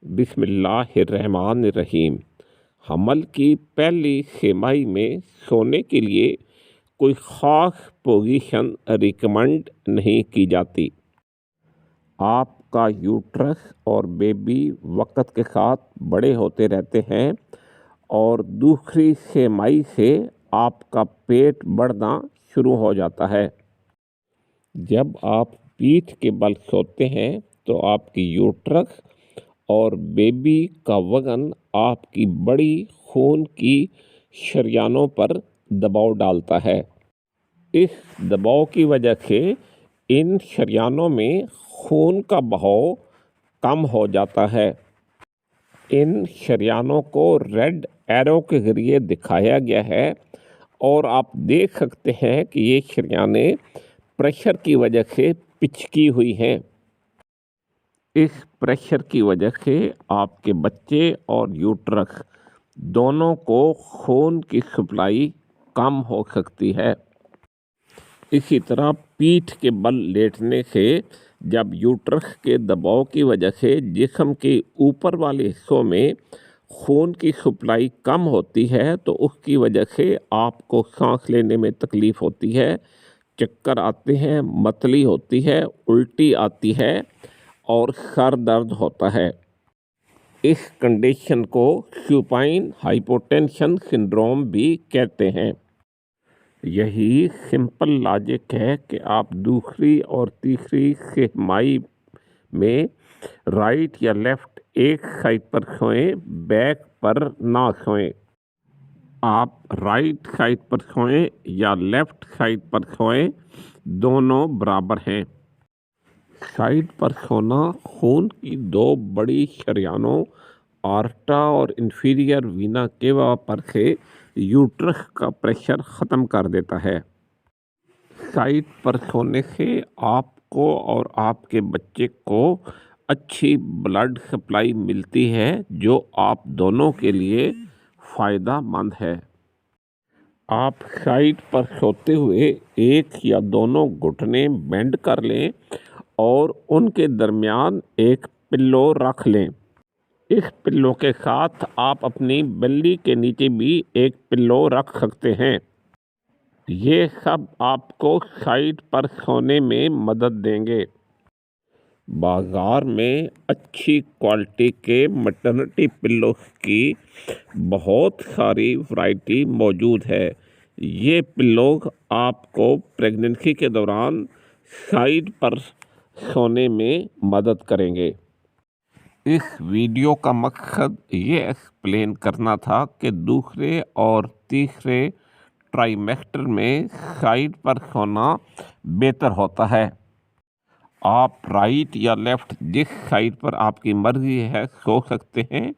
بسم اللہ الرحمن الرحیم۔ حمل کی پہلی چھماہی میں سونے کے لیے کوئی خاص پوزیشن ریکمنڈ نہیں کی جاتی۔ آپ کا یوٹرس اور بیبی وقت کے ساتھ بڑے ہوتے رہتے ہیں اور دوسری چھماہی سے آپ کا پیٹ بڑھنا شروع ہو جاتا ہے۔ جب آپ پیٹھ کے بل سوتے ہیں تو آپ کی یوٹرس اور بیبی کا وزن آپ کی بڑی خون کی شریانوں پر دباؤ ڈالتا ہے۔ اس دباؤ کی وجہ سے ان شریانوں میں خون کا بہاؤ کم ہو جاتا ہے۔ ان شریانوں کو ریڈ ایرو کے ذریعے دکھایا گیا ہے اور آپ دیکھ سکتے ہیں کہ یہ شریانیں پریشر کی وجہ سے پچکی ہوئی ہیں۔ اس پریشر کی وجہ سے آپ کے بچے اور یوٹرس دونوں کو خون کی سپلائی کم ہو سکتی ہے۔ اسی طرح پیٹھ کے بل لیٹنے سے جب یوٹرس کے دباؤ کی وجہ سے جسم کے اوپر والے حصوں میں خون کی سپلائی کم ہوتی ہے تو اس کی وجہ سے آپ کو سانس لینے میں تکلیف ہوتی ہے، چکر آتے ہیں، متلی ہوتی ہے، الٹی آتی ہے اور سر درد ہوتا ہے۔ اس کنڈیشن کو سوپائن ہائپوٹینشن سنڈروم بھی کہتے ہیں۔ یہی سمپل لاجک ہے کہ آپ دوسری اور تیسری چھماہی میں رائٹ یا لیفٹ ایک سائڈ پر سوئیں، بیک پر نہ سوئیں۔ آپ رائٹ سائڈ پر سوئیں یا لیفٹ سائڈ پر سوئیں، دونوں برابر ہیں۔ سائڈ پر سونا خون کی دو بڑی شریانوں آرٹا اور انفیریئر وینا کیوا پر سے یوٹرس کا پریشر ختم کر دیتا ہے۔ سائڈ پر سونے سے آپ کو اور آپ کے بچے کو اچھی بلڈ سپلائی ملتی ہے جو آپ دونوں کے لیے فائدہ مند ہے۔ آپ سائڈ پر سوتے ہوئے ایک یا دونوں گھٹنے بینڈ کر لیں اور ان کے درمیان ایک پلو رکھ لیں۔ اس پلو کے ساتھ آپ اپنی بلی کے نیچے بھی ایک پلو رکھ سکتے ہیں۔ یہ سب آپ کو سائڈ پر سونے میں مدد دیں گے۔ بازار میں اچھی کوالٹی کے میٹرنٹی پلوز کی بہت ساری ورائٹی موجود ہے۔ یہ پلوز آپ کو پریگننسی کے دوران سائڈ پر سونے میں مدد کریں گے۔ اس ویڈیو کا مقصد یہ ایکسپلین کرنا تھا کہ دوسرے اور تیسرے ٹرائمیسٹر میں سائڈ پر سونا بہتر ہوتا ہے۔ آپ رائٹ یا لیفٹ جس سائڈ پر آپ کی مرضی ہے سو سکتے ہیں۔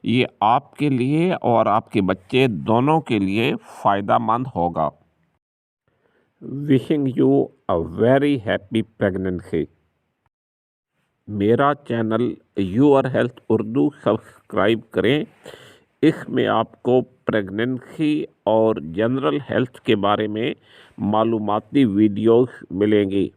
یہ آپ کے لیے اور آپ کے بچے دونوں کے لیے فائدہ مند ہوگا۔ Wishing you a very happy pregnancy. میرا channel your health Urdu subscribe کریں۔ اس میں آپ کو پریگننسی اور جنرل ہیلتھ کے بارے میں معلوماتی ویڈیوز ملیں گی۔